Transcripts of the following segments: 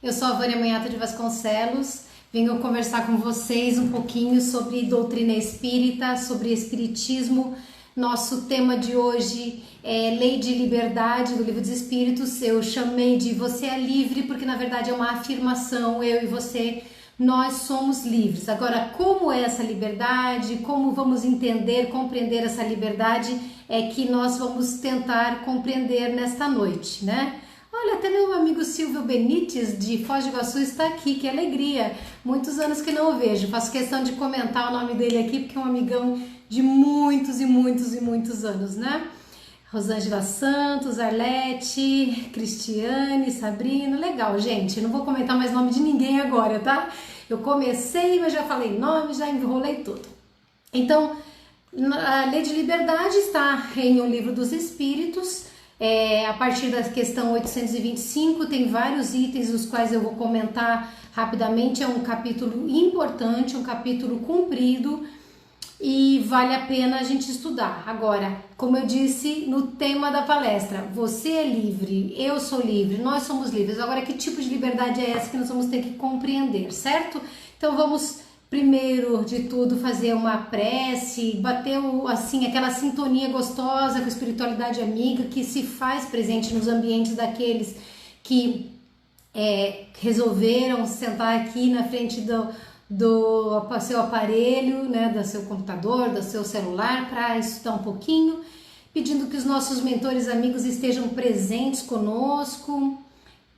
Eu sou a Vânia Manhata de Vasconcelos, venho conversar com vocês um pouquinho sobre doutrina espírita, sobre espiritismo. Nosso tema de hoje é Lei de Liberdade do Livro dos Espíritos. Eu chamei de Você é Livre porque na verdade é uma afirmação, eu e você, nós somos livres. Agora, como é essa liberdade, como vamos entender, compreender essa liberdade, é que nós vamos tentar compreender nesta noite, né? Olha, até meu amigo Silvio Benites, de Foz do Iguaçu, está aqui, que alegria! Muitos anos que não o vejo, faço questão de comentar o nome dele aqui, porque é um amigão de muitos anos, né? Rosângela Santos, Arlete, Cristiane, Sabrina, legal, gente, não vou comentar mais nome de ninguém agora, tá? Eu comecei, mas já falei nome, já enrolei tudo. Então, a Lei de Liberdade está em O Livro dos Espíritos. A partir da questão 825 tem vários itens os quais eu vou comentar rapidamente. É um capítulo importante, um capítulo comprido e vale a pena a gente estudar. Agora, como eu disse no tema da palestra, você é livre, eu sou livre, nós somos livres. Agora, que tipo de liberdade é essa que nós vamos ter que compreender, certo? Então vamos primeiro de tudo fazer uma prece, bater assim aquela sintonia gostosa com a espiritualidade amiga que se faz presente nos ambientes daqueles que resolveram sentar aqui na frente do seu aparelho, né, do seu computador, do seu celular para estudar um pouquinho, pedindo que os nossos mentores amigos estejam presentes conosco.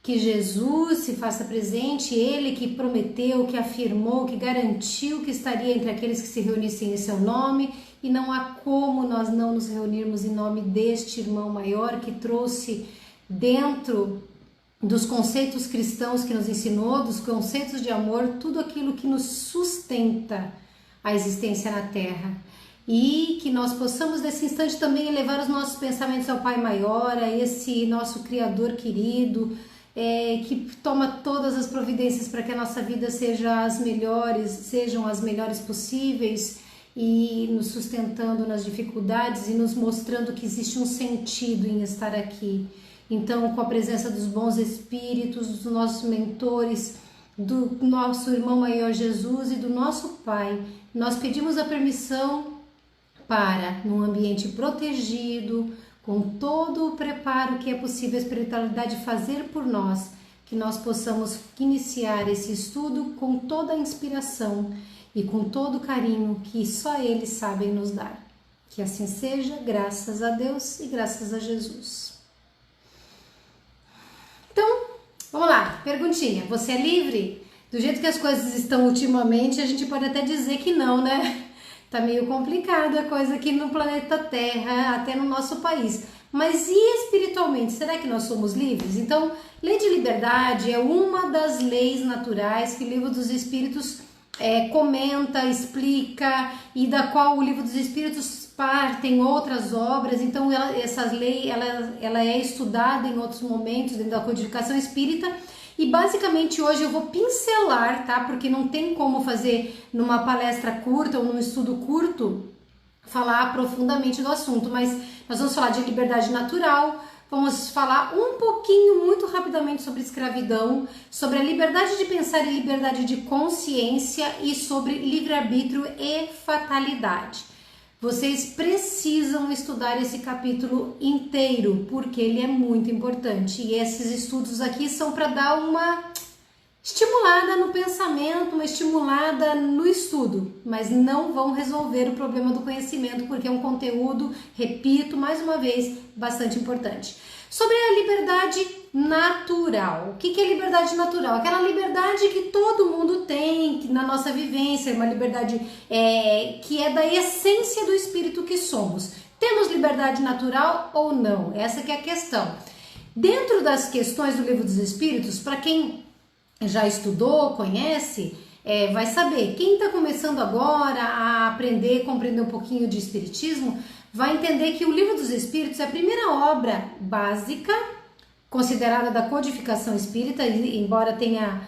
Que Jesus se faça presente, Ele que prometeu, que afirmou, que garantiu que estaria entre aqueles que se reunissem em seu nome, e não há como nós não nos reunirmos em nome deste irmão maior que trouxe dentro dos conceitos cristãos que nos ensinou, dos conceitos de amor, tudo aquilo que nos sustenta a existência na Terra. E que nós possamos nesse instante também elevar os nossos pensamentos ao Pai Maior, a esse nosso Criador querido, que toma todas as providências para que a nossa vida sejam as melhores possíveis, e nos sustentando nas dificuldades e nos mostrando que existe um sentido em estar aqui. Então, com a presença dos bons espíritos, dos nossos mentores, do nosso irmão maior Jesus e do nosso Pai, nós pedimos a permissão para, num ambiente protegido, com todo o preparo que é possível a espiritualidade fazer por nós, que nós possamos iniciar esse estudo com toda a inspiração e com todo o carinho que só eles sabem nos dar. Que assim seja, graças a Deus e graças a Jesus. Então, vamos lá, perguntinha, você é livre? Do jeito que as coisas estão ultimamente, a gente pode até dizer que não, né? Tá meio complicada a coisa aqui no planeta Terra, até no nosso país. Mas e espiritualmente, será que nós somos livres? Então, Lei de Liberdade é uma das leis naturais que o Livro dos Espíritos comenta, explica, e da qual o Livro dos Espíritos partem outras obras. Então, essa lei ela é estudada em outros momentos dentro da codificação espírita. E basicamente hoje eu vou pincelar, tá? Porque não tem como fazer numa palestra curta ou num estudo curto falar profundamente do assunto, mas nós vamos falar de liberdade natural, vamos falar um pouquinho, muito rapidamente, sobre escravidão, sobre a liberdade de pensar e liberdade de consciência e sobre livre-arbítrio e fatalidade. Vocês precisam estudar esse capítulo inteiro, porque ele é muito importante. E esses estudos aqui são para dar uma estimulada no pensamento, uma estimulada no estudo, mas não vão resolver o problema do conhecimento, porque é um conteúdo, repito mais uma vez, bastante importante. Sobre a liberdade natural. O que é liberdade natural? Aquela liberdade que todo mundo tem na nossa vivência, uma liberdade que é da essência do espírito que somos. Temos liberdade natural ou não? Essa que é a questão. Dentro das questões do Livro dos Espíritos, para quem já estudou, conhece, vai saber. Quem está começando agora a aprender, compreender um pouquinho de espiritismo, vai entender que o Livro dos Espíritos é a primeira obra básica, considerada da codificação espírita, embora tenha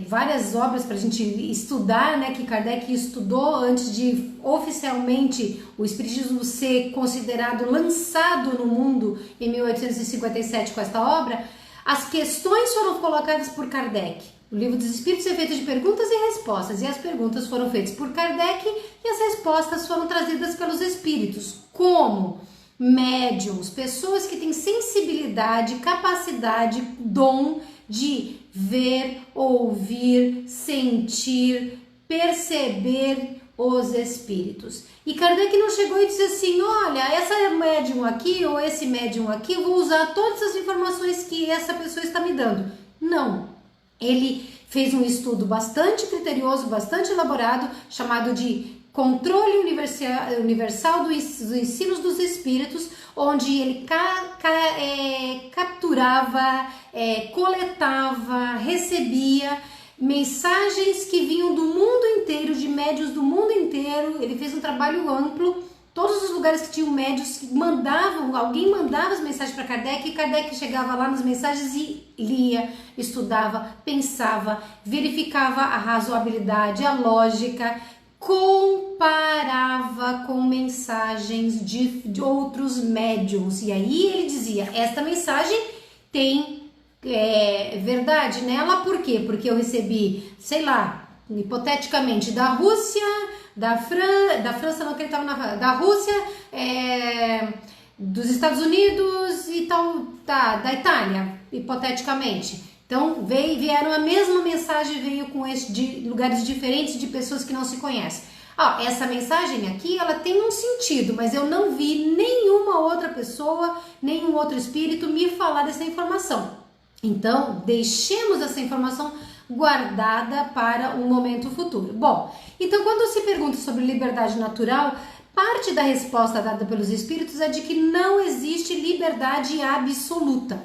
várias obras para a gente estudar, né, que Kardec estudou antes de oficialmente o espiritismo ser considerado, lançado no mundo em 1857 com esta obra. As questões foram colocadas por Kardec. O Livro dos Espíritos é feito de perguntas e respostas, e as perguntas foram feitas por Kardec e as respostas foram trazidas pelos espíritos. Como médiums, pessoas que têm sensibilidade, capacidade, dom de ver, ouvir, sentir, perceber os espíritos. E Kardec não chegou e disse assim, olha, essa médium aqui ou esse médium aqui, eu vou usar todas as informações que essa pessoa está me dando. Não. Ele fez um estudo bastante criterioso, bastante elaborado, chamado de Controle Universal dos Ensinos dos Espíritos, onde ele capturava, coletava, recebia mensagens que vinham do mundo inteiro, de médiuns do mundo inteiro. Ele fez um trabalho amplo. Todos os lugares que tinham médiuns que mandavam, alguém mandava as mensagens para Kardec, e Kardec chegava lá nas mensagens e lia, estudava, pensava, verificava a razoabilidade, a lógica, comparava com mensagens de outros médiuns. E aí ele dizia, esta mensagem tem verdade nela, por quê? Porque eu recebi, sei lá, hipoteticamente, da Rússia, da França, não, que ele estava da Rússia, dos Estados Unidos e tal, da Itália, hipoteticamente. Então vieram a mesma mensagem, veio de lugares diferentes, de pessoas que não se conhecem. Essa mensagem aqui, ela tem um sentido, mas eu não vi nenhuma outra pessoa, nenhum outro espírito me falar dessa informação. Então, deixemos essa informação guardada para um momento futuro. Bom, então quando se pergunta sobre liberdade natural, parte da resposta dada pelos espíritos é de que não existe liberdade absoluta.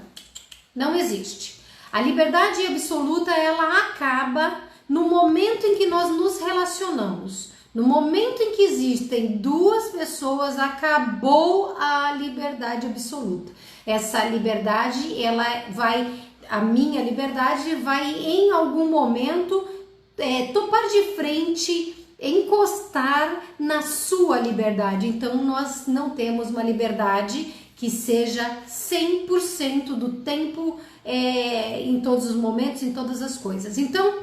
Não existe. A liberdade absoluta, ela acaba no momento em que nós nos relacionamos. No momento em que existem duas pessoas, acabou a liberdade absoluta. Essa liberdade, a minha liberdade vai em algum momento topar de frente, encostar na sua liberdade. Então nós não temos uma liberdade que seja 100% do tempo, em todos os momentos, em todas as coisas. Então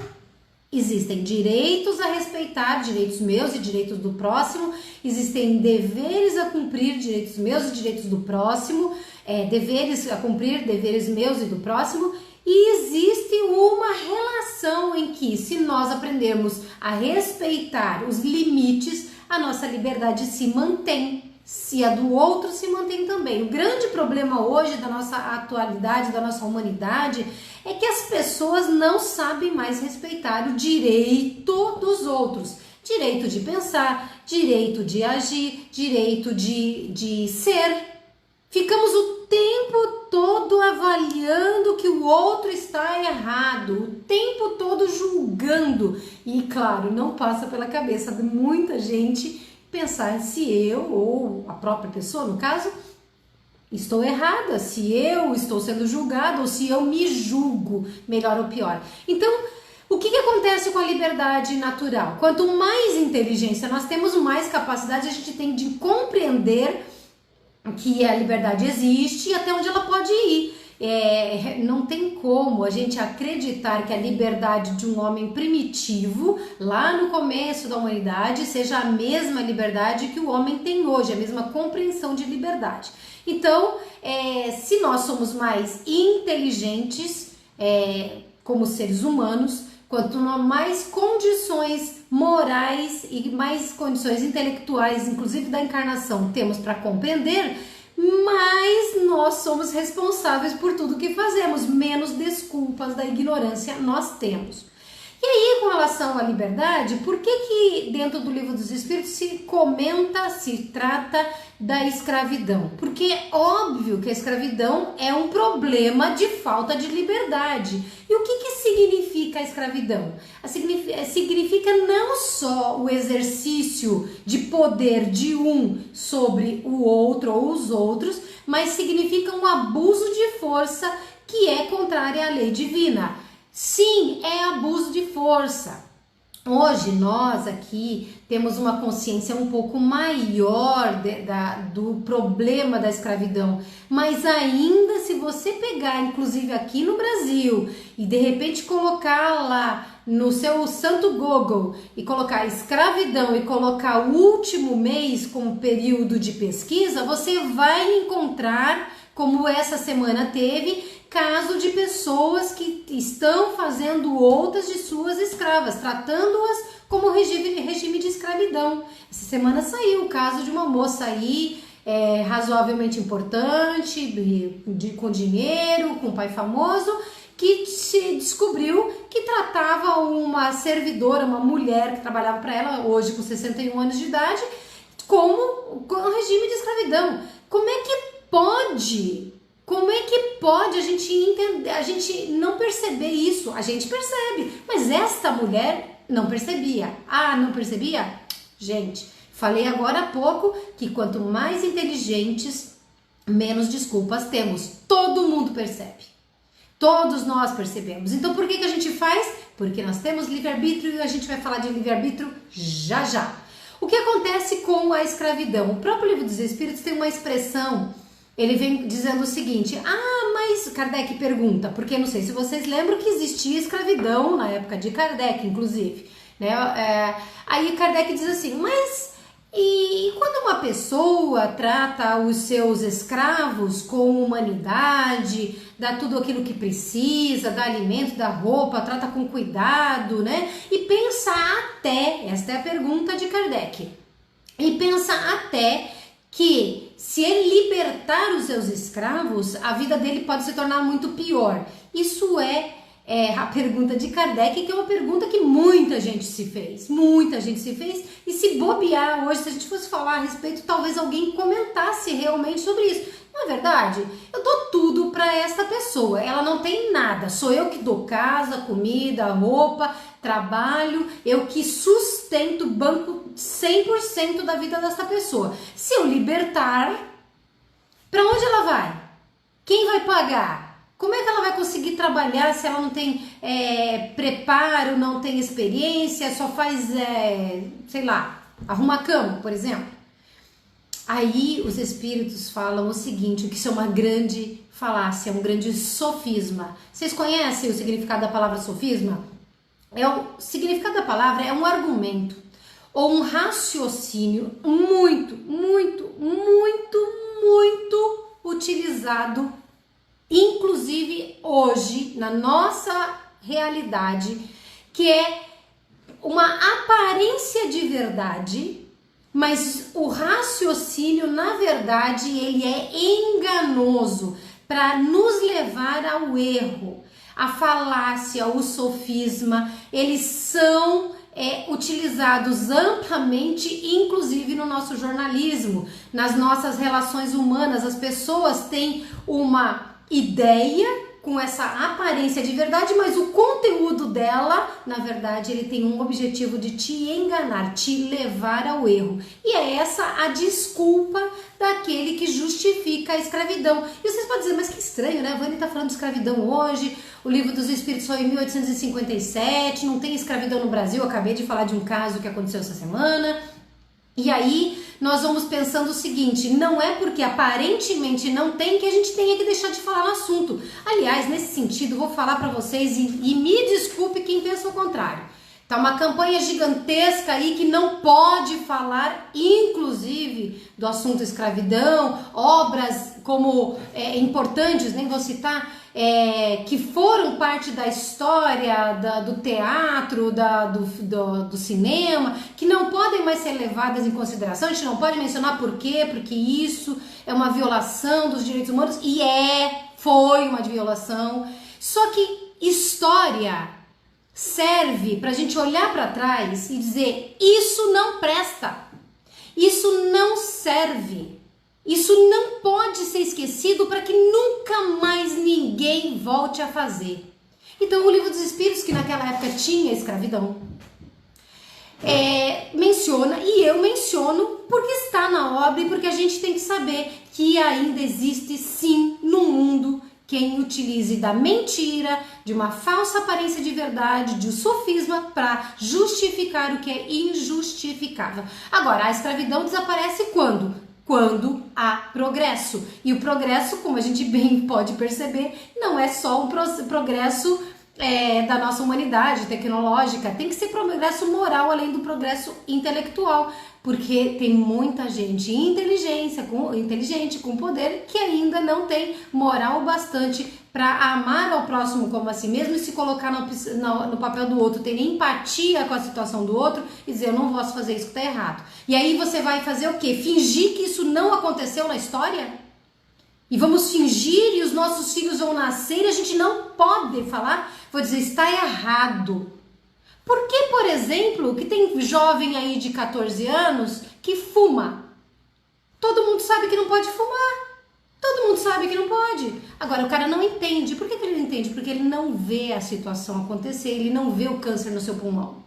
existem direitos a respeitar, direitos meus e direitos do próximo, existem deveres a cumprir, direitos meus e direitos do próximo, deveres a cumprir, deveres meus e do próximo, e existe uma relação em que, se nós aprendermos a respeitar os limites, a nossa liberdade se mantém, se a do outro se mantém também. O grande problema hoje da nossa atualidade, da nossa humanidade, é que as pessoas não sabem mais respeitar o direito dos outros. Direito de pensar, direito de agir, direito de ser. Ficamos o tempo todo avaliando que o outro está errado, o tempo todo julgando. E claro, não passa pela cabeça de muita gente pensar se eu, ou a própria pessoa no caso, estou errada, se eu estou sendo julgada ou se eu me julgo, melhor ou pior. Então, o que acontece com a liberdade natural? Quanto mais inteligência nós temos, mais capacidade a gente tem de compreender que a liberdade existe e até onde ela pode ir. Não tem como a gente acreditar que a liberdade de um homem primitivo, lá no começo da humanidade, seja a mesma liberdade que o homem tem hoje, a mesma compreensão de liberdade. Então, se nós somos mais inteligentes como seres humanos, quanto mais condições morais e mais condições intelectuais, inclusive da encarnação, temos para compreender, mais nós somos responsáveis por tudo que fazemos, menos desculpas da ignorância nós temos. E aí, com relação à liberdade, por que dentro do Livro dos Espíritos se trata da escravidão? Porque é óbvio que a escravidão é um problema de falta de liberdade. E o que significa a escravidão? Significa não só o exercício de poder de um sobre o outro ou os outros, mas significa um abuso de força que é contrária à lei divina. Sim, é abuso de força. Hoje nós aqui temos uma consciência um pouco maior do problema da escravidão, mas ainda se você pegar, inclusive aqui no Brasil, e de repente colocar lá no seu santo Google e colocar escravidão e colocar o último mês como período de pesquisa, você vai encontrar, como essa semana teve, caso de pessoas que estão fazendo outras de suas escravas, tratando-as como regime de escravidão. Essa semana saiu o caso de uma moça aí, razoavelmente importante, com dinheiro, com pai famoso, que se descobriu que tratava uma servidora, uma mulher que trabalhava para ela, hoje com 61 anos de idade, como um regime de escravidão. Como é que pode? Como é que pode a gente entender, a gente não perceber isso? A gente percebe, mas esta mulher não percebia. Ah, não percebia? Gente, falei agora há pouco que quanto mais inteligentes, menos desculpas temos. Todo mundo percebe. Todos nós percebemos. Então por que a gente faz? Porque nós temos livre-arbítrio e a gente vai falar de livre-arbítrio já já. O que acontece com a escravidão? O próprio Livro dos Espíritos tem uma expressão. Ele vem dizendo o seguinte, mas Kardec pergunta, porque não sei se vocês lembram que existia escravidão na época de Kardec, inclusive, né? Aí Kardec diz assim, mas e quando uma pessoa trata os seus escravos com humanidade, dá tudo aquilo que precisa, dá alimento, dá roupa, trata com cuidado, né? E pensa até, esta é a pergunta de Kardec, e pensa até que se ele libertar os seus escravos, a vida dele pode se tornar muito pior. Isso é a pergunta de Kardec, que é uma pergunta que muita gente se fez, e se bobear hoje, se a gente fosse falar a respeito, talvez alguém comentasse realmente sobre isso. Não é verdade? Eu dou tudo para esta pessoa, ela não tem nada, sou eu que dou casa, comida, roupa, trabalho, eu que sustento, banco 100% da vida dessa pessoa. Se eu libertar, para onde ela vai? Quem vai pagar? Como é que ela vai conseguir trabalhar se ela não tem preparo, não tem experiência, só faz, sei lá, arruma a cama, por exemplo? Aí os espíritos falam o seguinte, que isso é uma grande falácia, um grande sofisma. Vocês conhecem o significado da palavra sofisma? O significado da palavra é um argumento ou um raciocínio muito utilizado, inclusive hoje, na nossa realidade, que é uma aparência de verdade, mas o raciocínio, na verdade, ele é enganoso para nos levar ao erro. A falácia, o sofisma, eles são utilizados amplamente, inclusive no nosso jornalismo, nas nossas relações humanas. As pessoas têm uma ideia com essa aparência de verdade, mas o conteúdo dela, na verdade, ele tem um objetivo de te enganar, te levar ao erro. E é essa a desculpa daquele que justifica a escravidão. E vocês podem dizer, mas que estranho, né? A Vânia tá falando de escravidão hoje, o Livro dos Espíritos foi em 1857, não tem escravidão no Brasil, eu acabei de falar de um caso que aconteceu essa semana. E aí nós vamos pensando o seguinte, não é porque aparentemente não tem que a gente tenha que deixar de falar no assunto. Aliás, nesse sentido, vou falar para vocês e me desculpe quem pensa o contrário. Tá uma campanha gigantesca aí que não pode falar, inclusive, do assunto escravidão, obras como importantes, nem vou citar, que foram parte da história do teatro, do cinema, que não podem mais ser levadas em consideração. A gente não pode mencionar por quê, porque isso é uma violação dos direitos humanos, e foi uma violação. Só que história serve para a gente olhar para trás e dizer, isso não presta, isso não serve. Isso não pode ser esquecido para que nunca mais ninguém volte a fazer. Então o Livro dos Espíritos, que naquela época tinha escravidão, menciona, e eu menciono porque está na obra e porque a gente tem que saber que ainda existe sim no mundo quem utilize da mentira, de uma falsa aparência de verdade, de um sofisma para justificar o que é injustificável. Agora, a escravidão desaparece quando? Quando há progresso. E o progresso, como a gente bem pode perceber, não é só um progresso da nossa humanidade tecnológica, tem que ser progresso moral além do progresso intelectual, porque tem muita gente inteligente, com poder, que ainda não tem moral bastante para amar ao próximo como a si mesmo e se colocar no papel do outro, ter empatia com a situação do outro e dizer, eu não posso fazer isso que tá errado. E aí você vai fazer o quê? Fingir que isso não aconteceu na história? E vamos fingir e os nossos filhos vão nascer e a gente não pode falar, vou dizer, está errado. Por que, por exemplo, que tem jovem aí de 14 anos que fuma? Todo mundo sabe que não pode fumar. Todo mundo sabe que não pode. Agora, o cara não entende. Por que ele não entende? Porque ele não vê a situação acontecer, ele não vê o câncer no seu pulmão.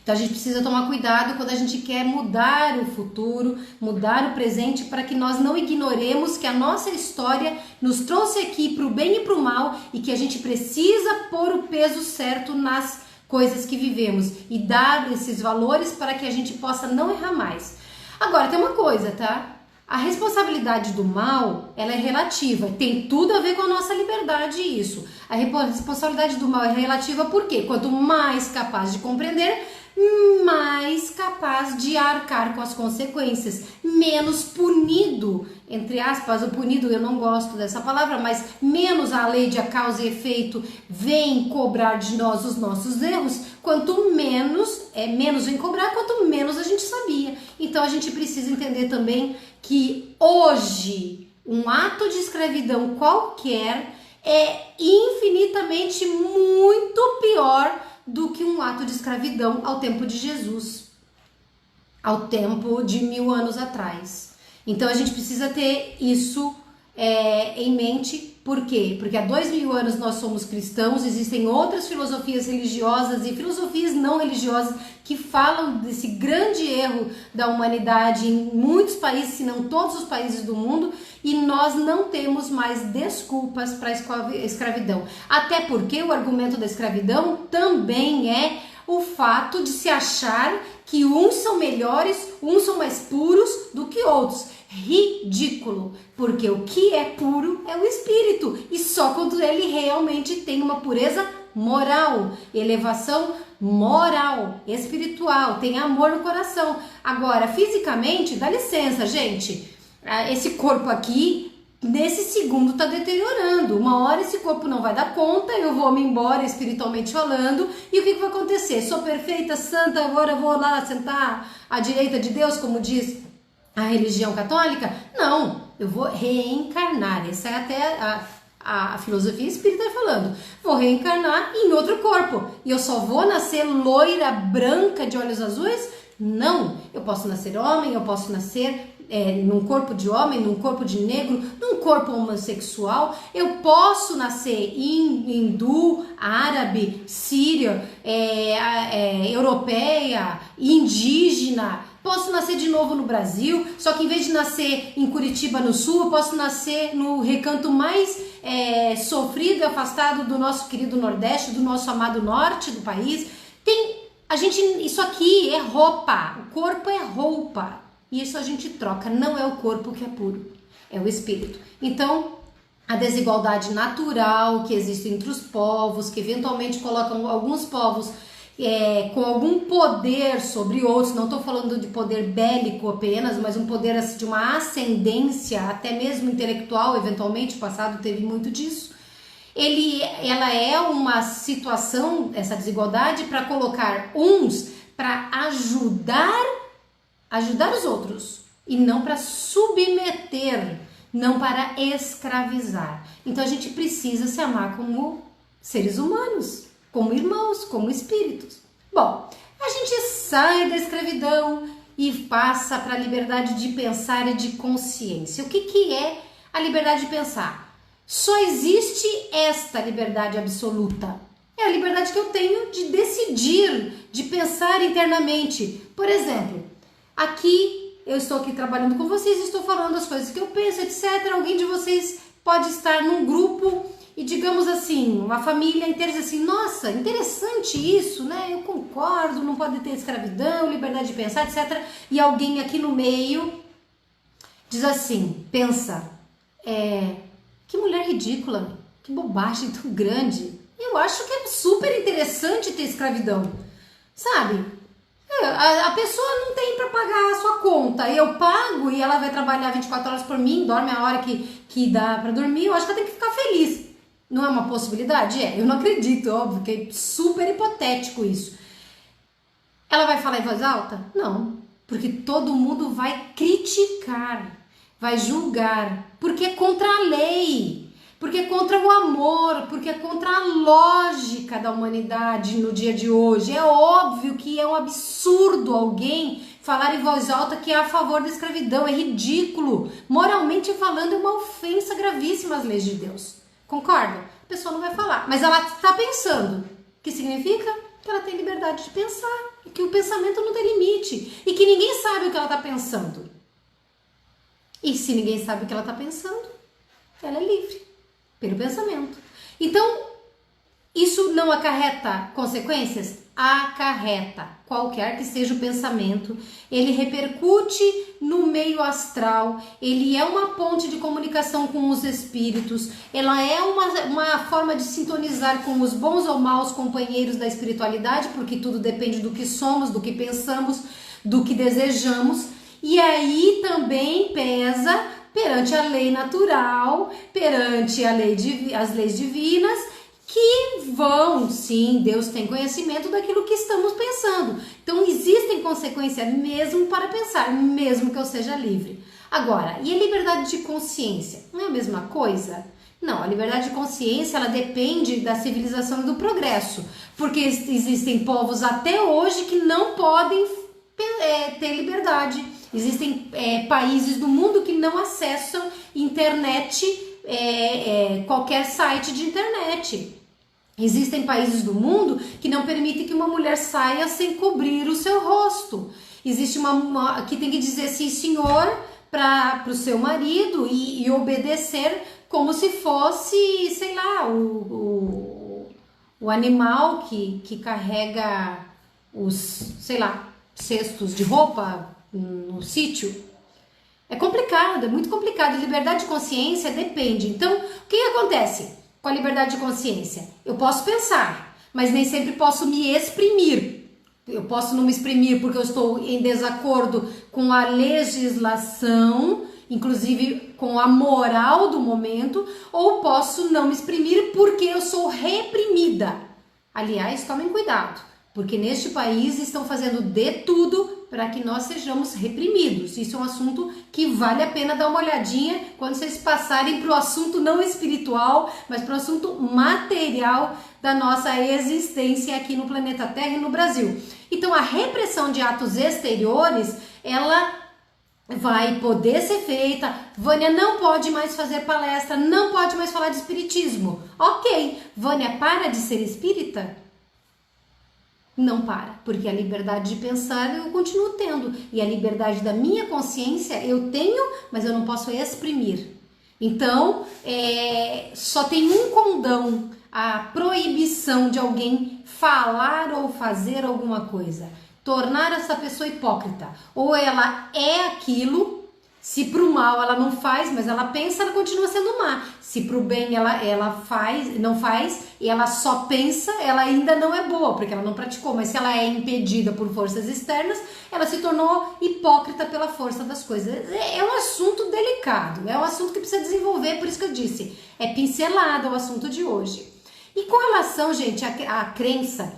Então a gente precisa tomar cuidado quando a gente quer mudar o futuro, mudar o presente, para que nós não ignoremos que a nossa história nos trouxe aqui para o bem e para o mal e que a gente precisa pôr o peso certo nas coisas que vivemos e dar esses valores para que a gente possa não errar mais. Agora, tem uma coisa, tá? A responsabilidade do mal, ela é relativa, tem tudo a ver com a nossa liberdade isso. A responsabilidade do mal é relativa porque quanto mais capaz de compreender, mais capaz de arcar com as consequências, menos punido, entre aspas, o punido eu não gosto dessa palavra, mas menos a lei de causa e efeito vem cobrar de nós os nossos erros, quanto menos vem cobrar, quanto menos a gente sabia. Então a gente precisa entender também que hoje um ato de escravidão qualquer é infinitamente muito pior do que um ato de escravidão ao tempo de Jesus, ao tempo de 1000 anos atrás. Então a gente precisa ter isso em mente. Por quê? Porque há 2000 anos nós somos cristãos, existem outras filosofias religiosas e filosofias não religiosas que falam desse grande erro da humanidade em muitos países, se não todos os países do mundo, e nós não temos mais desculpas para a escravidão. Até porque o argumento da escravidão também é o fato de se achar que uns são melhores, uns são mais puros do que outros. Ridículo, porque o que é puro é o espírito, e só quando ele realmente tem uma pureza moral, elevação moral, espiritual, tem amor no coração. Agora, fisicamente, dá licença, gente, esse corpo aqui, nesse segundo tá deteriorando, uma hora esse corpo não vai dar conta, eu vou me embora espiritualmente falando, e o que vai acontecer? Sou perfeita, santa, agora vou lá sentar à direita de Deus, como diz a religião católica? Não, eu vou reencarnar. Essa é até a filosofia espírita falando. Vou reencarnar em outro corpo. E eu só vou nascer loira, branca, de olhos azuis? Não, eu posso nascer homem, eu posso nascer num corpo de homem, num corpo de negro, num corpo homossexual. Eu posso nascer hindu, árabe, sírio, europeia, indígena. Posso nascer de novo no Brasil, só que em vez de nascer em Curitiba no Sul, eu posso nascer no recanto mais sofrido e afastado do nosso querido Nordeste, do nosso amado Norte do país. Isso aqui é roupa, o corpo é roupa, e isso a gente troca, não é o corpo que é puro, é o espírito. Então, a desigualdade natural que existe entre os povos, que eventualmente colocam alguns povos com algum poder sobre outros, não estou falando de poder bélico apenas, mas um poder assim, de uma ascendência, até mesmo intelectual, eventualmente, o passado teve muito disso. Ela é uma situação, essa desigualdade, para colocar uns para ajudar os outros, e não para submeter, não para escravizar. Então a gente precisa se amar como seres humanos, como irmãos, como espíritos. Bom, a gente sai da escravidão e passa para a liberdade de pensar e de consciência. O que é a liberdade de pensar? Só existe esta liberdade absoluta. É a liberdade que eu tenho de decidir, de pensar internamente. Por exemplo, eu estou aqui trabalhando com vocês, estou falando as coisas que eu penso, etc. Alguém de vocês pode estar num grupo e, digamos assim, uma família inteira diz assim, nossa, interessante isso, né? Eu concordo, não pode ter escravidão, liberdade de pensar, etc. E alguém aqui no meio diz assim, pensa, que mulher ridícula, que bobagem tão grande. Eu acho que é super interessante ter escravidão, sabe? A pessoa não tem para pagar a sua conta, eu pago e ela vai trabalhar 24 horas por mim, dorme a hora que dá para dormir, eu acho que ela tem que ficar feliz. Não é uma possibilidade? Eu não acredito, óbvio, que é super hipotético isso. Ela vai falar em voz alta? Não, porque todo mundo vai criticar, vai julgar, porque é contra a lei, porque é contra o amor, porque é contra a lógica da humanidade no dia de hoje. É óbvio que é um absurdo alguém falar em voz alta que é a favor da escravidão, é ridículo. Moralmente falando, é uma ofensa gravíssima às leis de Deus. Concorda? A pessoa não vai falar, mas ela está pensando. O que significa? Que ela tem liberdade de pensar, e que o pensamento não tem limite, e que ninguém sabe o que ela está pensando. E se ninguém sabe o que ela está pensando, ela é livre pelo pensamento. Então, isso não acarreta consequências? Acarreta. Qualquer que seja o pensamento, ele repercute no meio astral, ele é uma ponte de comunicação com os espíritos, ela é uma forma de sintonizar com os bons ou maus companheiros da espiritualidade, porque tudo depende do que somos, do que pensamos, do que desejamos, e aí também pesa perante a lei natural, perante as leis divinas, que vão, sim, Deus tem conhecimento daquilo que estamos pensando. Então existem consequências mesmo para pensar, mesmo que eu seja livre. Agora, e a liberdade de consciência? Não é a mesma coisa? Não, a liberdade de consciência, ela depende da civilização e do progresso, porque existem povos até hoje que não podem ter liberdade. Existem países do mundo que não acessam internet, qualquer site de internet. Existem países do mundo que não permitem que uma mulher saia sem cobrir o seu rosto. Existe uma que tem que dizer sim, senhor, para o seu marido e obedecer como se fosse, sei lá, o animal que carrega os, sei lá, cestos de roupa no sítio. É complicado, é muito complicado. Liberdade de consciência depende. Então, o que acontece com a liberdade de consciência? Eu posso pensar, mas nem sempre posso me exprimir. Eu posso não me exprimir porque eu estou em desacordo com a legislação, inclusive com a moral do momento, ou posso não me exprimir porque eu sou reprimida. Aliás, tomem cuidado, porque neste país estão fazendo de tudo para que nós sejamos reprimidos. Isso é um assunto que vale a pena dar uma olhadinha quando vocês passarem para o assunto não espiritual, mas para o assunto material da nossa existência aqui no planeta Terra e no Brasil. Então, a repressão de atos exteriores, ela vai poder ser feita. Vânia não pode mais fazer palestra, não pode mais falar de espiritismo. Ok, Vânia para de ser espírita? Não para, porque a liberdade de pensar eu continuo tendo, e a liberdade da minha consciência eu tenho, mas eu não posso exprimir. Então, só tem um condão, a proibição de alguém falar ou fazer alguma coisa, tornar essa pessoa hipócrita. Ou ela é aquilo, se pro mal ela não faz, mas ela pensa, ela continua sendo má. Se pro bem ela faz, não faz, e ela só pensa, ela ainda não é boa, porque ela não praticou. Mas se ela é impedida por forças externas, ela se tornou hipócrita pela força das coisas. É um assunto delicado, é um assunto que precisa desenvolver, por isso que eu disse, é pincelado o assunto de hoje. E com relação, gente, à crença,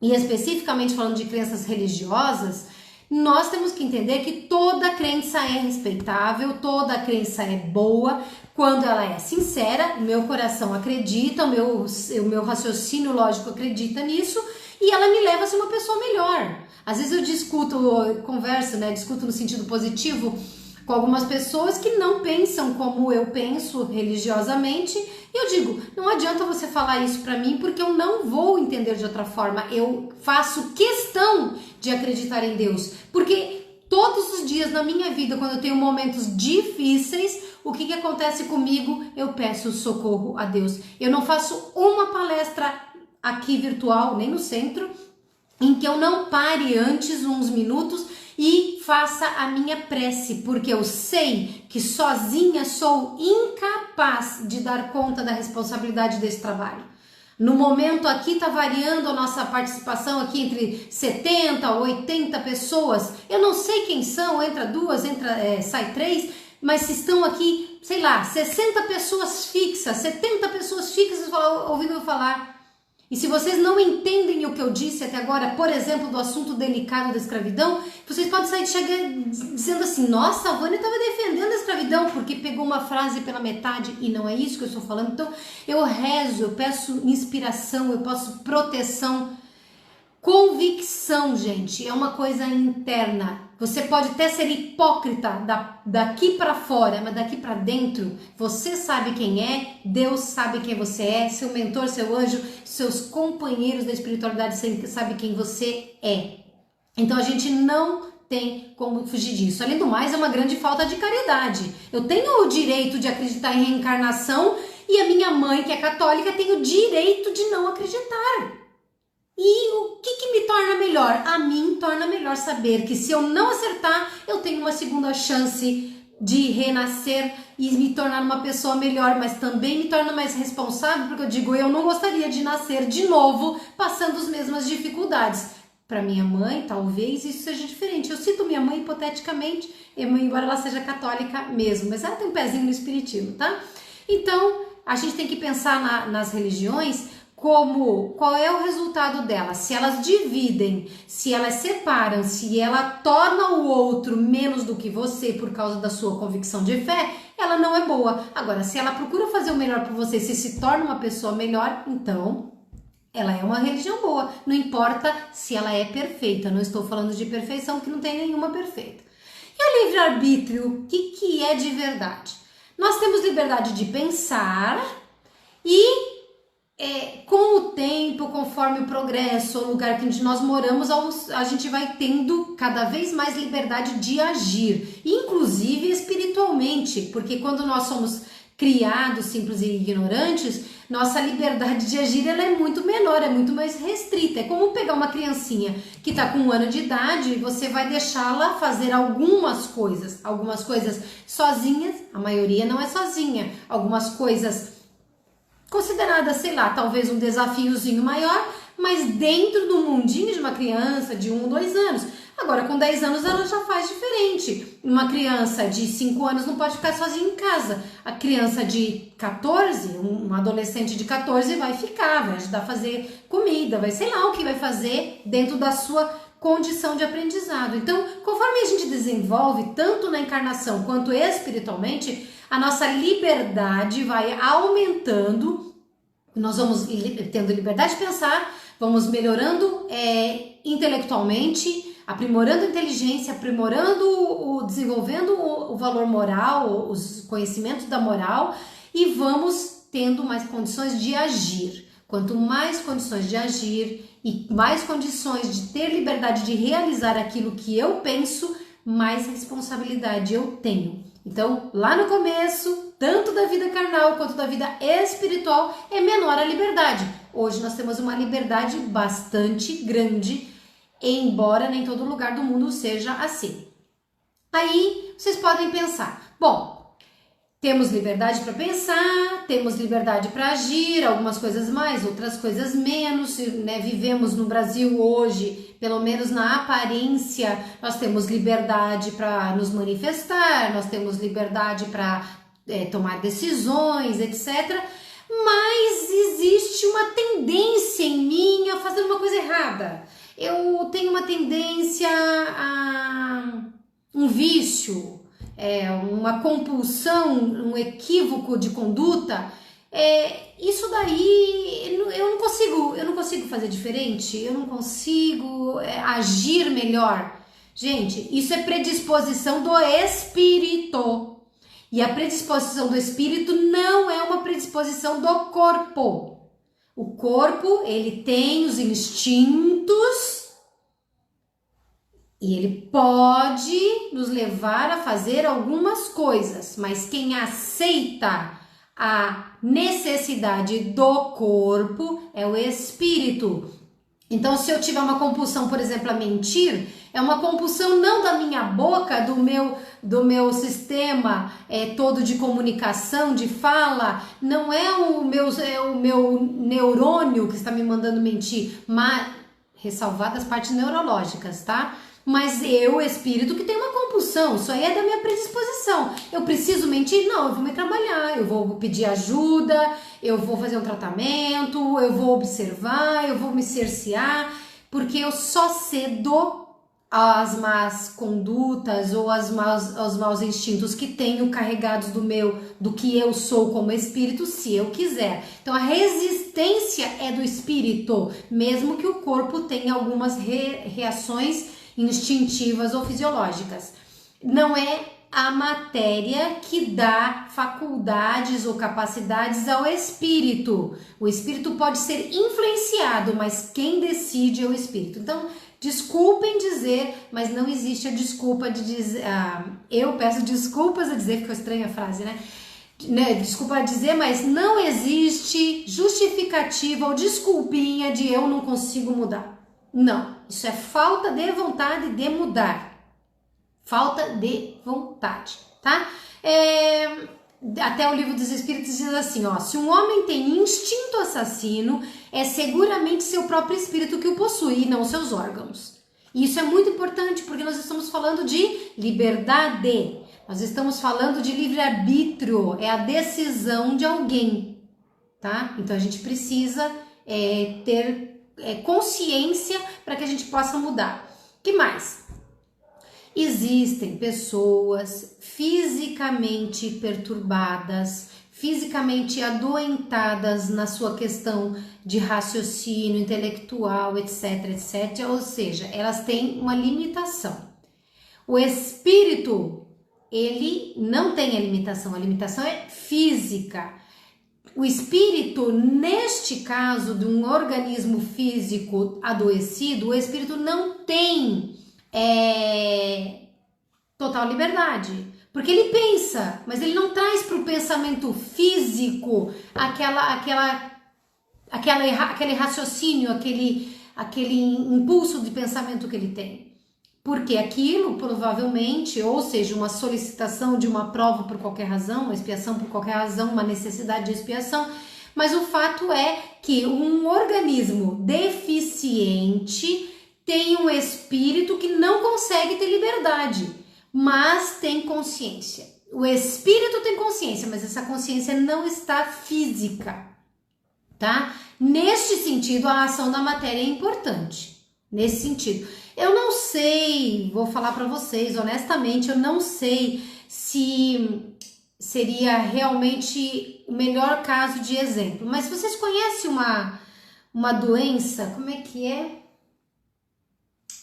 e especificamente falando de crenças religiosas, nós temos que entender que toda crença é respeitável, toda crença é boa, quando ela é sincera, o meu coração acredita, o meu raciocínio lógico acredita nisso, e ela me leva a ser uma pessoa melhor. Às vezes eu discuto no sentido positivo com algumas pessoas que não pensam como eu penso religiosamente, e eu digo, não adianta você falar isso pra mim, porque eu não vou entender de outra forma, eu faço questão de acreditar em Deus, porque todos os dias na minha vida, quando eu tenho momentos difíceis, o que acontece comigo? Eu peço socorro a Deus. Eu não faço uma palestra aqui virtual, nem no centro, em que eu não pare antes uns minutos e faça a minha prece, porque eu sei que sozinha sou incapaz de dar conta da responsabilidade desse trabalho. No momento aqui está variando a nossa participação aqui entre 70, 80 pessoas. Eu não sei quem são, entra duas, sai três, mas se estão aqui, sei lá, 60 pessoas fixas, 70 pessoas fixas ouvindo eu falar. E se vocês não entendem o que eu disse até agora, por exemplo, do assunto delicado da escravidão, vocês podem sair dizendo assim, nossa, a Vânia estava defendendo a escravidão porque pegou uma frase pela metade e não é isso que eu estou falando. Então eu rezo, eu peço inspiração, eu peço proteção. Convicção, gente, é uma coisa interna. Você pode até ser hipócrita daqui para fora, mas daqui para dentro, você sabe quem é, Deus sabe quem você é, seu mentor, seu anjo, seus companheiros da espiritualidade sabem quem você é. Então a gente não tem como fugir disso. Além do mais, é uma grande falta de caridade. Eu tenho o direito de acreditar em reencarnação e a minha mãe, que é católica, tem o direito de não acreditar. E o que me torna melhor? A mim torna melhor saber que se eu não acertar, eu tenho uma segunda chance de renascer e me tornar uma pessoa melhor, mas também me torna mais responsável, porque eu digo, eu não gostaria de nascer de novo passando as mesmas dificuldades. Para minha mãe, talvez isso seja diferente. Eu cito minha mãe hipoteticamente, embora ela seja católica mesmo, mas ela tem um pezinho no espiritismo, tá? Então, a gente tem que pensar nas religiões qual é o resultado delas, se elas dividem, se elas separam, se ela torna o outro menos do que você por causa da sua convicção de fé, ela não é boa. Agora, se ela procura fazer o melhor por você, se torna uma pessoa melhor, então ela é uma religião boa. Não importa se ela é perfeita, não estou falando de perfeição, que não tem nenhuma perfeita. E o livre-arbítrio, o que é de verdade? Nós temos liberdade de pensar e com o tempo, conforme o progresso, o lugar que nós moramos, a gente vai tendo cada vez mais liberdade de agir, inclusive espiritualmente, porque quando nós somos criados simples e ignorantes, nossa liberdade de agir ela é muito menor, é muito mais restrita. É como pegar uma criancinha que está com 1 ano de idade e você vai deixá-la fazer algumas coisas sozinhas, a maioria não é sozinha, algumas coisas considerada, sei lá, talvez um desafiozinho maior, mas dentro do mundinho de uma criança de 1 ou 2 anos. Agora, com 10 anos, ela já faz diferente. Uma criança de 5 anos não pode ficar sozinha em casa. A criança de 14, um adolescente de 14 vai ficar, vai ajudar a fazer comida, vai sei lá o que vai fazer dentro da sua condição de aprendizado. Então, conforme a gente desenvolve, tanto na encarnação quanto espiritualmente, a nossa liberdade vai aumentando, nós vamos tendo liberdade de pensar, vamos melhorando intelectualmente, aprimorando a inteligência, desenvolvendo o valor moral, os conhecimentos da moral e vamos tendo mais condições de agir. Quanto mais condições de agir e mais condições de ter liberdade de realizar aquilo que eu penso, mais responsabilidade eu tenho. Então, lá no começo, tanto da vida carnal quanto da vida espiritual, é menor a liberdade. Hoje nós temos uma liberdade bastante grande, embora nem todo lugar do mundo seja assim. Aí, vocês podem pensar, bom, temos liberdade para pensar, temos liberdade para agir, algumas coisas mais, outras coisas menos, né? Vivemos no Brasil hoje, pelo menos na aparência, nós temos liberdade para nos manifestar, nós temos liberdade para tomar decisões, etc. Mas existe uma tendência em mim a fazer uma coisa errada. Eu tenho uma tendência a um vício, uma compulsão, um equívoco de conduta, isso daí eu não consigo fazer diferente, eu não consigo agir melhor. Gente, isso é predisposição do espírito. E a predisposição do espírito não é uma predisposição do corpo. O corpo, ele tem os instintos E ele pode nos levar a fazer algumas coisas, mas quem aceita a necessidade do corpo é o espírito. Então, se eu tiver uma compulsão, por exemplo, a mentir, é uma compulsão não da minha boca, do meu sistema todo de comunicação, de fala, não é o meu neurônio que está me mandando mentir, mas ressalvadas as partes neurológicas, tá? Mas eu, espírito, que tem uma compulsão, isso aí é da minha predisposição. Eu preciso mentir? Não, eu vou me trabalhar, eu vou pedir ajuda, eu vou fazer um tratamento, eu vou observar, eu vou me cercear, porque eu só cedo às más condutas ou aos maus instintos que tenho carregados do que eu sou como espírito, se eu quiser. Então a resistência é do espírito, mesmo que o corpo tenha algumas reações instintivas ou fisiológicas. Não é a matéria que dá faculdades ou capacidades ao espírito. O espírito pode ser influenciado, mas quem decide é o espírito. Então, desculpem dizer, mas não existe a desculpa de dizer... eu peço desculpas a dizer, ficou estranha a frase, né? Desculpa a dizer, mas não existe justificativa ou desculpinha de eu não consigo mudar. Não, isso é falta de vontade de mudar. Falta de vontade, tá? Até o Livro dos Espíritos diz assim, ó: se um homem tem instinto assassino, é seguramente seu próprio espírito que o possui, e não seus órgãos. E isso é muito importante, porque nós estamos falando de liberdade. Nós estamos falando de livre-arbítrio, é a decisão de alguém, tá? Então a gente precisa ter consciência para que a gente possa mudar. Que mais? Existem pessoas fisicamente perturbadas, fisicamente adoentadas na sua questão de raciocínio intelectual, etc, etc, ou seja, elas têm uma limitação. O espírito, ele não tem a limitação é física. O espírito, neste caso de um organismo físico adoecido, o espírito não tem total liberdade, porque ele pensa, mas ele não traz para o pensamento físico aquele raciocínio, aquele impulso de pensamento que ele tem. Porque aquilo provavelmente, ou seja, uma solicitação de uma prova por qualquer razão, uma expiação por qualquer razão, uma necessidade de expiação, mas o fato é que um organismo deficiente tem um espírito que não consegue ter liberdade, mas tem consciência. O espírito tem consciência, mas essa consciência não está física, tá? Neste sentido, a ação da matéria é importante, nesse sentido. Eu não sei, vou falar para vocês, honestamente, eu não sei se seria realmente o melhor caso de exemplo, mas vocês conhecem uma doença, como é que é?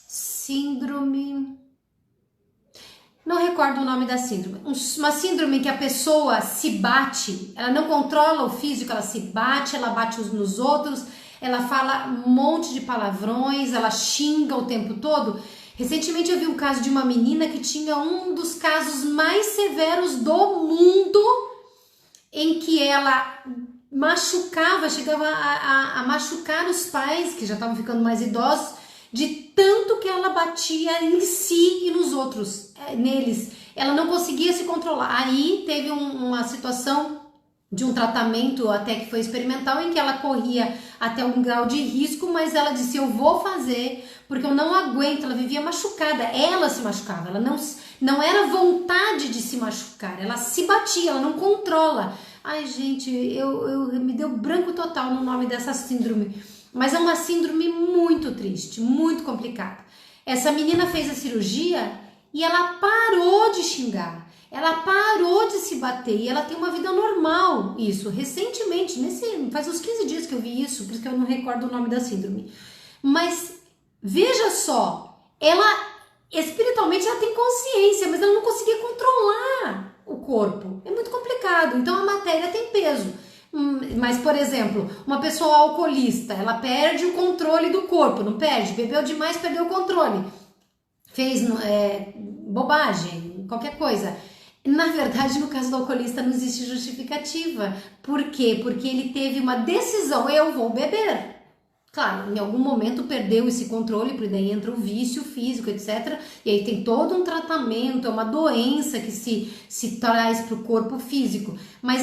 Síndrome... Não recordo o nome da síndrome. Uma síndrome que a pessoa se bate, ela não controla o físico, ela se bate, ela bate uns nos outros, ela fala um monte de palavrões, ela xinga o tempo todo. Recentemente eu vi um caso de uma menina que tinha um dos casos mais severos do mundo, em que ela machucava, chegava a machucar os pais, que já estavam ficando mais idosos, de tanto que ela batia em si e nos outros, neles. Ela não conseguia se controlar. Aí teve uma situação de um tratamento até que foi experimental, em que ela corria até um grau de risco, mas ela disse, eu vou fazer, porque eu não aguento. Ela vivia machucada, ela se machucava, ela não era vontade de se machucar, ela se batia, ela não controla. Ai, gente, me deu branco total no nome dessa síndrome, mas é uma síndrome muito triste, muito complicada. Essa menina fez a cirurgia e ela parou de xingar, ela parou de se bater e ela tem uma vida normal. Isso, recentemente, faz uns 15 dias que eu vi isso, por isso que eu não recordo o nome da síndrome. Mas veja só, ela espiritualmente ela tem consciência, mas ela não conseguia controlar o corpo. É muito complicado, então a matéria tem peso. Mas, por exemplo, uma pessoa alcoolista, ela perde o controle do corpo, não perde? Bebeu demais, perdeu o controle. fez bobagem, qualquer coisa. Na verdade, no caso do alcoolista não existe justificativa. Por quê? Porque ele teve uma decisão, eu vou beber. Claro, em algum momento perdeu esse controle, porque daí entra o vício físico, etc. E aí tem todo um tratamento, é uma doença que se traz para o corpo físico. Mas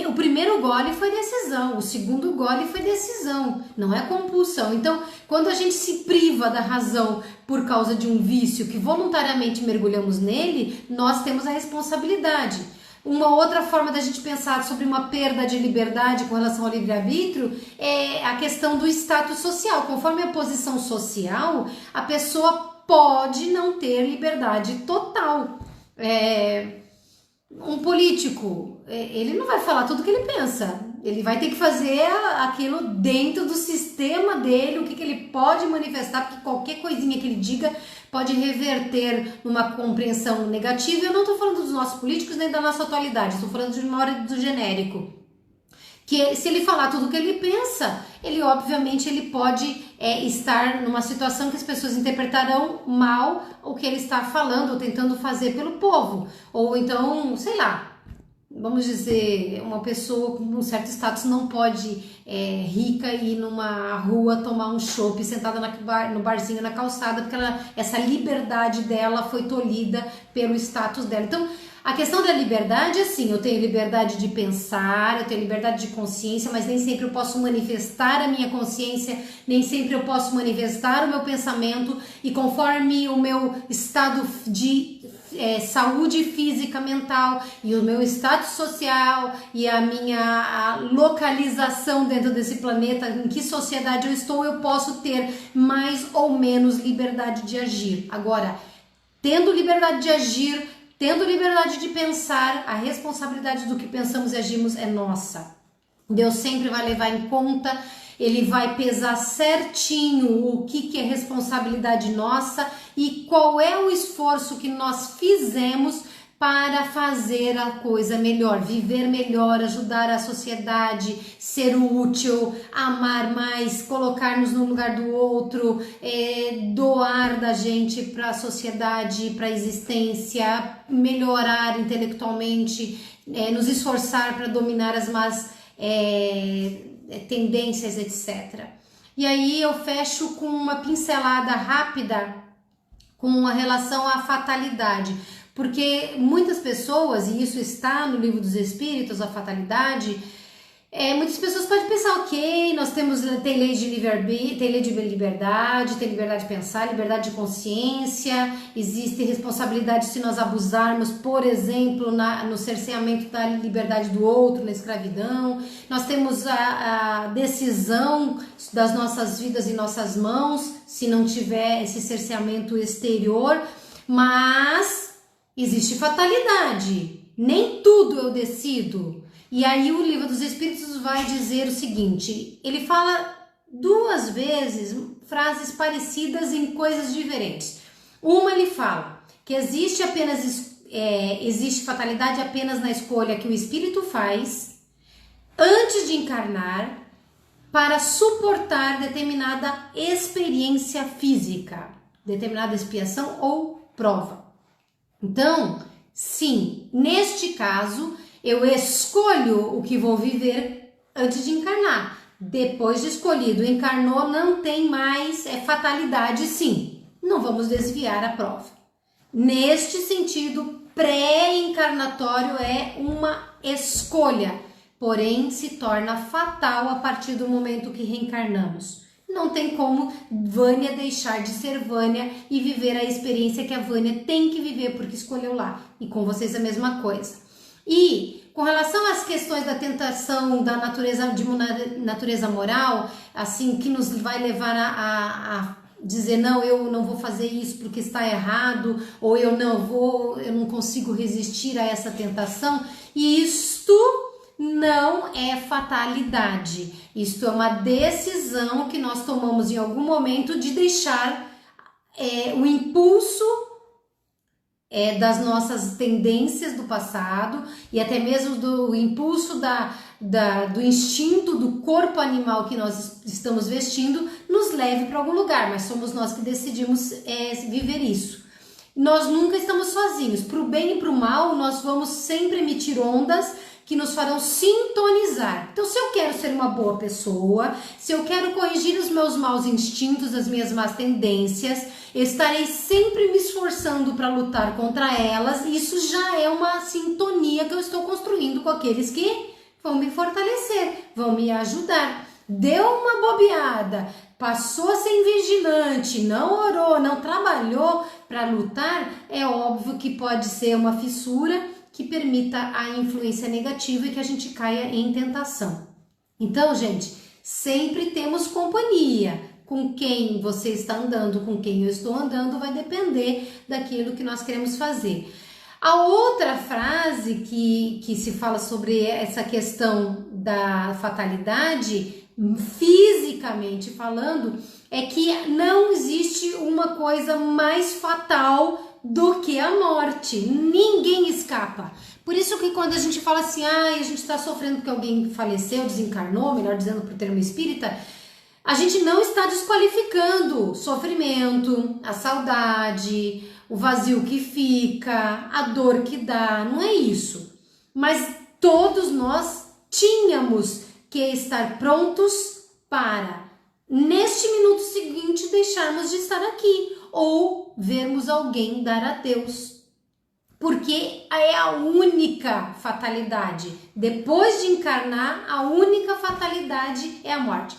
o primeiro gole foi decisão, o segundo gole foi decisão, não é compulsão. Então, quando a gente se priva da razão por causa de um vício que voluntariamente mergulhamos nele, nós temos a responsabilidade. Uma outra forma da gente pensar sobre uma perda de liberdade com relação ao livre-arbítrio é a questão do status social. Conforme a posição social, a pessoa pode não ter liberdade total. Um político, ele não vai falar tudo o que ele pensa. Ele vai ter que fazer aquilo dentro do sistema dele, o que ele pode manifestar, porque qualquer coisinha que ele diga pode reverter numa compreensão negativa. Eu não estou falando dos nossos políticos nem da nossa atualidade, estou falando de uma hora do genérico. Que se ele falar tudo o que ele pensa, ele obviamente ele pode estar numa situação que as pessoas interpretarão mal o que ele está falando ou tentando fazer pelo povo. Ou então, sei lá, vamos dizer, uma pessoa com um certo status não pode rica ir numa rua tomar um chopp sentada no barzinho na calçada, porque essa liberdade dela foi tolhida pelo status dela. Então, a questão da liberdade é assim, eu tenho liberdade de pensar, eu tenho liberdade de consciência, mas nem sempre eu posso manifestar a minha consciência, nem sempre eu posso manifestar o meu pensamento, e conforme o meu estado de saúde física, mental e o meu status social e a minha localização dentro desse planeta, em que sociedade eu estou, eu posso ter mais ou menos liberdade de agir. Agora, tendo liberdade de agir, tendo liberdade de pensar, a responsabilidade do que pensamos e agimos é nossa. Deus sempre vai levar em conta, ele vai pesar certinho o que é responsabilidade nossa e qual é o esforço que nós fizemos para fazer a coisa melhor, viver melhor, ajudar a sociedade, ser útil, amar mais, colocar-nos no lugar do outro, doar da gente para a sociedade, para a existência, melhorar intelectualmente, nos esforçar para dominar as más tendências, etc. E aí eu fecho com uma pincelada rápida com a relação à fatalidade, porque muitas pessoas, e isso está no Livro dos Espíritos, a fatalidade, muitas pessoas podem pensar, ok, nós tem lei de livre-arbítrio, tem lei de liberdade, tem liberdade de pensar, liberdade de consciência, existe responsabilidade se nós abusarmos, por exemplo, no cerceamento da liberdade do outro, na escravidão, nós temos a decisão das nossas vidas em nossas mãos, se não tiver esse cerceamento exterior, mas existe fatalidade, nem tudo eu decido. E aí o Livro dos Espíritos vai dizer o seguinte, ele fala 2 vezes frases parecidas em coisas diferentes. Uma ele fala que existe fatalidade apenas na escolha que o espírito faz antes de encarnar para suportar determinada experiência física, determinada expiação ou prova. Então, sim, neste caso, eu escolho o que vou viver antes de encarnar. Depois de escolhido, encarnou, não tem mais fatalidade, sim. Não vamos desviar a prova. Neste sentido, pré-encarnatório é uma escolha, porém se torna fatal a partir do momento que reencarnamos. Não tem como Vânia deixar de ser Vânia e viver a experiência que a Vânia tem que viver porque escolheu lá. E com vocês a mesma coisa. E com relação às questões da tentação da natureza moral, assim, que nos vai levar a dizer não, eu não vou fazer isso porque está errado, ou eu não consigo resistir a essa tentação, e isto não é fatalidade. Isto é uma decisão que nós tomamos em algum momento de deixar o impulso das nossas tendências do passado e até mesmo do impulso do instinto do corpo animal que nós estamos vestindo nos leve para algum lugar, mas somos nós que decidimos viver isso. Nós nunca estamos sozinhos. Para o bem e para o mal, nós vamos sempre emitir ondas que nos farão sintonizar. Então, se eu quero ser uma boa pessoa, se eu quero corrigir os meus maus instintos, as minhas más tendências, estarei sempre me esforçando para lutar contra elas. Isso já é uma sintonia que eu estou construindo com aqueles que vão me fortalecer, vão me ajudar. Deu uma bobeada, passou a ser vigilante, não orou, não trabalhou para lutar, é óbvio que pode ser uma fissura que permita a influência negativa e que a gente caia em tentação. Então, gente, sempre temos companhia. Com quem você está andando, com quem eu estou andando, vai depender daquilo que nós queremos fazer. A outra frase que se fala sobre essa questão da fatalidade, fisicamente falando, é que não existe uma coisa mais fatal do que a morte. Ninguém escapa. Por isso que quando a gente fala assim, a gente está sofrendo porque alguém faleceu, desencarnou, melhor dizendo por termo espírita, a gente não está desqualificando o sofrimento, a saudade, o vazio que fica, a dor que dá, não é isso. Mas todos nós tínhamos que estar prontos para, neste minuto seguinte, deixarmos de estar aqui ou vermos alguém dar adeus. Porque é a única fatalidade. Depois de encarnar, a única fatalidade é a morte.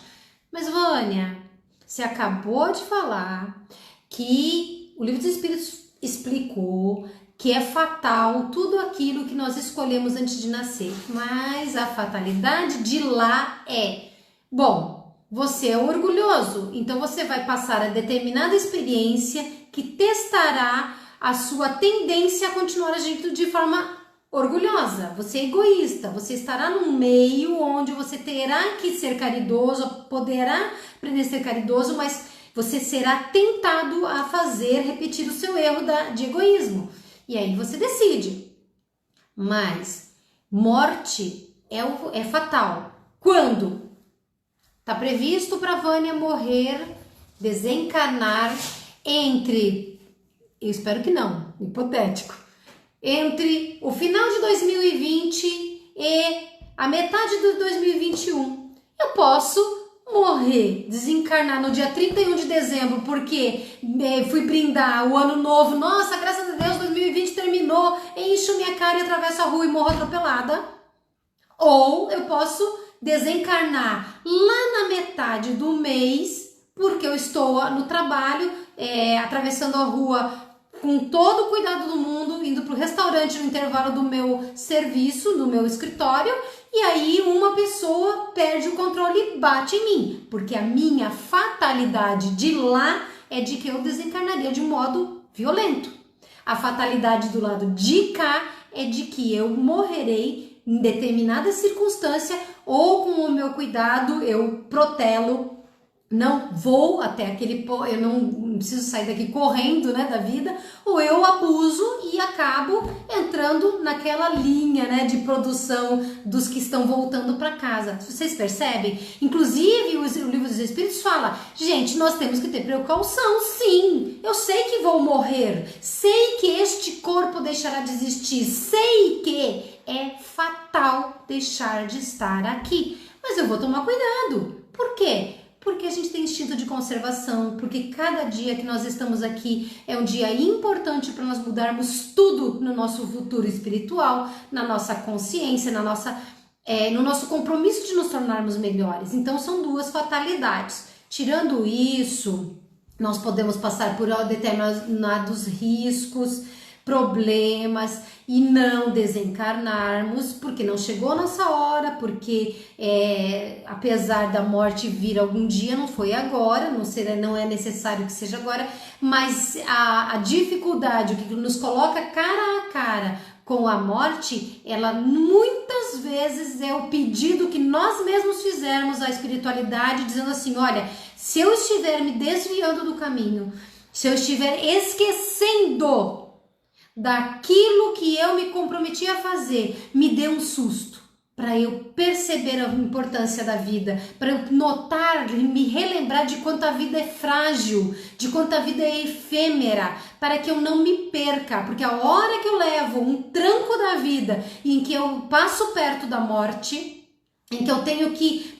Mas, Vânia, você acabou de falar que o Livro dos Espíritos explicou que é fatal tudo aquilo que nós escolhemos antes de nascer. Mas a fatalidade de lá é, bom, você é orgulhoso, então você vai passar a determinada experiência que testará a sua tendência a continuar agindo de forma orgulhosa. Você é egoísta, você estará num meio onde você terá que ser caridoso, poderá aprender a ser caridoso, mas você será tentado a repetir o seu erro de egoísmo. E aí você decide. Mas morte é fatal. Quando? Está previsto para Vânia morrer, desencarnar entre, eu espero que não, hipotético, entre o final de 2020 e a metade de 2021. Eu posso morrer, desencarnar no dia 31 de dezembro porque fui brindar o ano novo. Nossa, graças a Deus 2020 terminou, encho minha cara e atravesso a rua e morro atropelada. Ou eu posso desencarnar lá na metade do mês porque eu estou no trabalho, atravessando a rua com todo o cuidado do mundo, indo para o restaurante no intervalo do meu serviço, do meu escritório, e aí uma pessoa perde o controle e bate em mim, porque a minha fatalidade de lá é de que eu desencarnaria de modo violento. A fatalidade do lado de cá é de que eu morrerei em determinada circunstância ou com o meu cuidado eu protelo. Não vou até aquele ponto, eu não preciso sair daqui correndo, né, da vida, ou eu abuso e acabo entrando naquela linha, né, de produção dos que estão voltando para casa. Vocês percebem? Inclusive, o Livro dos Espíritos fala, gente, nós temos que ter precaução, sim. Eu sei que vou morrer, sei que este corpo deixará de existir, sei que é fatal deixar de estar aqui, mas eu vou tomar cuidado. Por quê? Porque a gente tem instinto de conservação, porque cada dia que nós estamos aqui é um dia importante para nós mudarmos tudo no nosso futuro espiritual, na nossa consciência, no nosso compromisso de nos tornarmos melhores. Então são duas fatalidades. Tirando isso, nós podemos passar por determinados riscos, problemas e não desencarnarmos porque não chegou a nossa hora, porque apesar da morte vir algum dia, não foi agora, não é necessário que seja agora, mas a dificuldade, o que nos coloca cara a cara com a morte, ela muitas vezes é o pedido que nós mesmos fizermos à espiritualidade, dizendo assim, olha, se eu estiver me desviando do caminho, se eu estiver esquecendo daquilo que eu me comprometi a fazer, me dê um susto. para eu perceber a importância da vida, para eu notar, me relembrar de quanto a vida é frágil, de quanto a vida é efêmera, para que eu não me perca, porque a hora que eu levo um tranco da vida, em que eu passo perto da morte, em que eu tenho que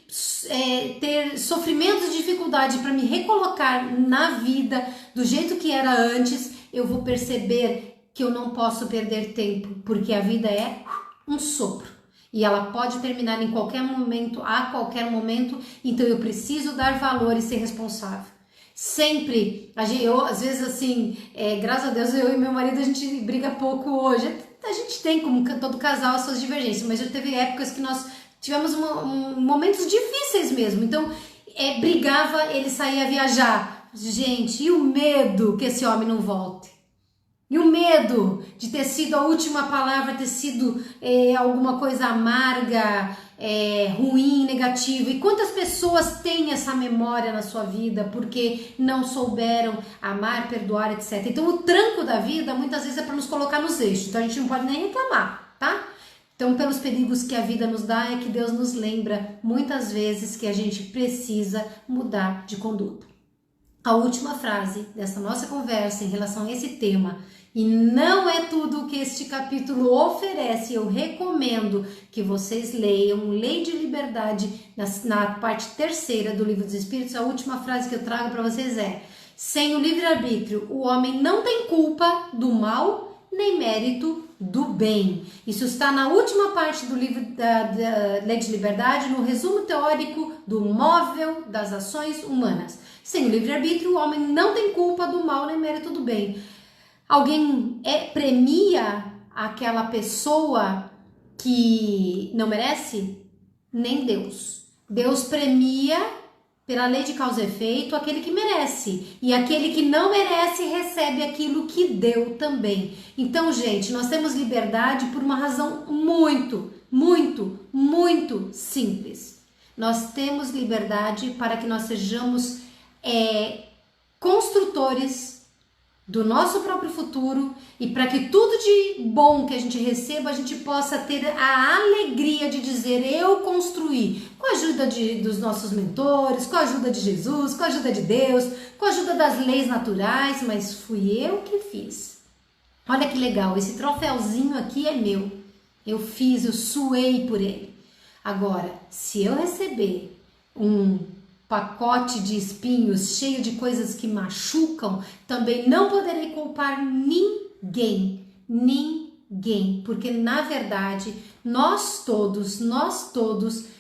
ter sofrimentos e dificuldade para me recolocar na vida do jeito que era antes, eu vou perceber que eu não posso perder tempo, porque a vida é um sopro. E ela pode terminar em qualquer momento, a qualquer momento, então eu preciso dar valor e ser responsável. Sempre, eu, às vezes assim, graças a Deus eu e meu marido a gente briga pouco hoje. A gente tem, como todo casal, as suas divergências, mas já teve épocas que nós tivemos momentos difíceis mesmo. Então, brigava, ele saía viajar. Gente, e o medo que esse homem não volte? E o medo de ter sido a última palavra, ter sido alguma coisa amarga, ruim, negativa. E quantas pessoas têm essa memória na sua vida porque não souberam amar, perdoar, etc. Então o tranco da vida muitas vezes é para nos colocar nos eixos. Então a gente não pode nem reclamar, tá? Então pelos perigos que a vida nos dá é que Deus nos lembra muitas vezes que a gente precisa mudar de conduta. A última frase dessa nossa conversa em relação a esse tema, e não é tudo o que este capítulo oferece, eu recomendo que vocês leiam Lei de Liberdade, na parte 3ª do Livro dos Espíritos. A última frase que eu trago para vocês é: sem o livre-arbítrio, o homem não tem culpa do mal, nem mérito do bem. Isso está na última parte do livro da Lei de Liberdade, no resumo teórico do móvel das ações humanas. Sem o livre-arbítrio, o homem não tem culpa do mal, nem mérito do bem. Alguém premia aquela pessoa que não merece? Nem Deus. Deus premia pela lei de causa e efeito aquele que merece. E aquele que não merece recebe aquilo que deu também. Então, gente, nós temos liberdade por uma razão muito, muito, muito simples. Nós temos liberdade para que nós sejamos construtores do nosso próprio futuro e para que tudo de bom que a gente receba, a gente possa ter a alegria de dizer: eu construí, com a ajuda dos nossos mentores, com a ajuda de Jesus, com a ajuda de Deus, com a ajuda das leis naturais, mas fui eu que fiz. Olha que legal, esse troféuzinho aqui é meu, eu fiz, eu suei por ele. Agora, se eu receber um pacote de espinhos cheio de coisas que machucam, também não poderei culpar ninguém, porque na verdade nós todos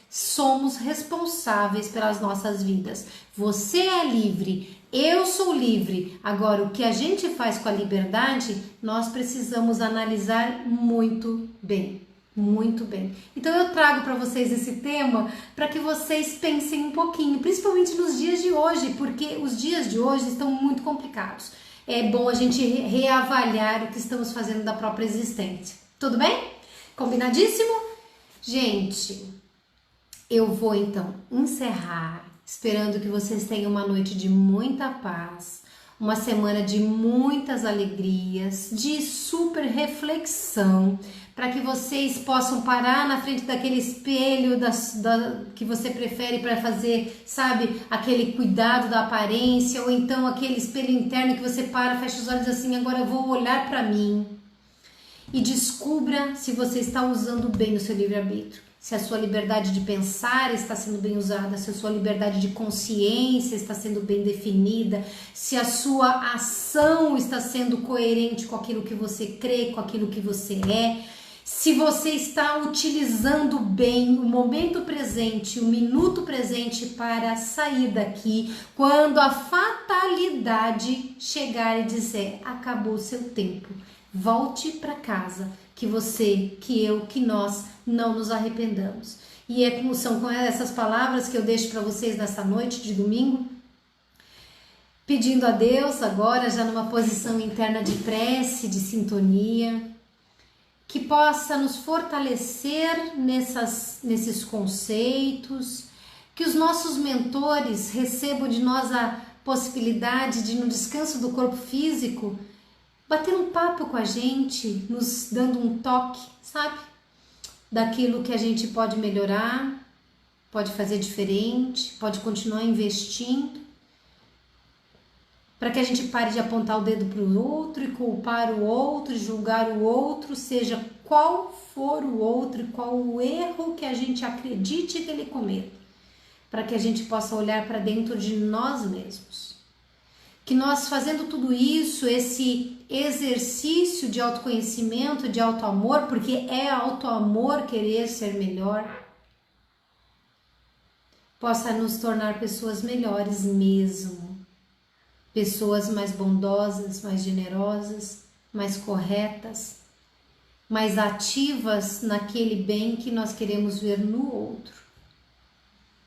somos responsáveis pelas nossas vidas. Você é livre, eu sou livre. Agora, o que a gente faz com a liberdade, nós precisamos analisar muito bem. Muito bem. Então eu trago para vocês esse tema para que vocês pensem um pouquinho, principalmente nos dias de hoje, porque os dias de hoje estão muito complicados. É bom a gente reavaliar o que estamos fazendo da própria existência. Tudo bem? Combinadíssimo? Gente, eu vou então encerrar, esperando que vocês tenham uma noite de muita paz, uma semana de muitas alegrias, de super reflexão, para que vocês possam parar na frente daquele espelho que você prefere para fazer, sabe, aquele cuidado da aparência, ou então aquele espelho interno que você fecha os olhos assim: agora eu vou olhar para mim. E descubra se você está usando bem o seu livre-arbítrio, se a sua liberdade de pensar está sendo bem usada, se a sua liberdade de consciência está sendo bem definida, se a sua ação está sendo coerente com aquilo que você crê, com aquilo que você é, se você está utilizando bem o momento presente, o minuto presente para sair daqui, quando a fatalidade chegar e dizer: acabou o seu tempo, volte para casa, que você, que eu, que nós não nos arrependamos. E são com essas palavras que eu deixo para vocês nessa noite de domingo, pedindo a Deus agora, já numa posição interna de prece, de sintonia, que possa nos fortalecer nesses conceitos, que os nossos mentores recebam de nós a possibilidade de, no descanso do corpo físico, bater um papo com a gente, nos dando um toque, sabe? daquilo que a gente pode melhorar, pode fazer diferente, pode continuar investindo, para que a gente pare de apontar o dedo para o outro e culpar o outro, julgar o outro, seja qual for o outro e qual o erro que a gente acredite que ele cometa, para que a gente possa olhar para dentro de nós mesmos. Que nós, fazendo tudo isso, esse exercício de autoconhecimento, de autoamor, porque é autoamor querer ser melhor, possa nos tornar pessoas melhores mesmo. Pessoas mais bondosas, mais generosas, mais corretas, mais ativas naquele bem que nós queremos ver no outro.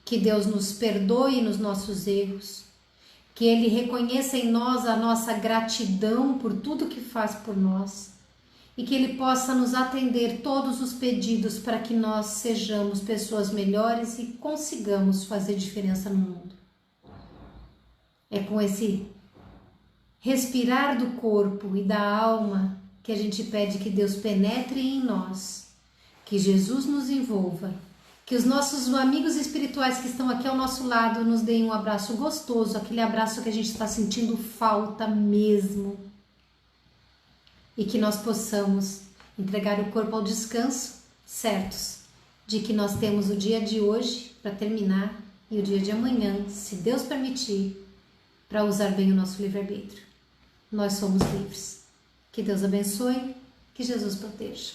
Que Deus nos perdoe nos nossos erros, que Ele reconheça em nós a nossa gratidão por tudo que faz por nós e que Ele possa nos atender todos os pedidos para que nós sejamos pessoas melhores e consigamos fazer diferença no mundo. É com esse respirar do corpo e da alma que a gente pede que Deus penetre em nós, que Jesus nos envolva, que os nossos amigos espirituais que estão aqui ao nosso lado nos deem um abraço gostoso, aquele abraço que a gente está sentindo falta mesmo. E que nós possamos entregar o corpo ao descanso, certos de que nós temos o dia de hoje para terminar e o dia de amanhã, se Deus permitir, para usar bem o nosso livre-arbítrio. Nós somos livres. Que Deus abençoe, que Jesus proteja.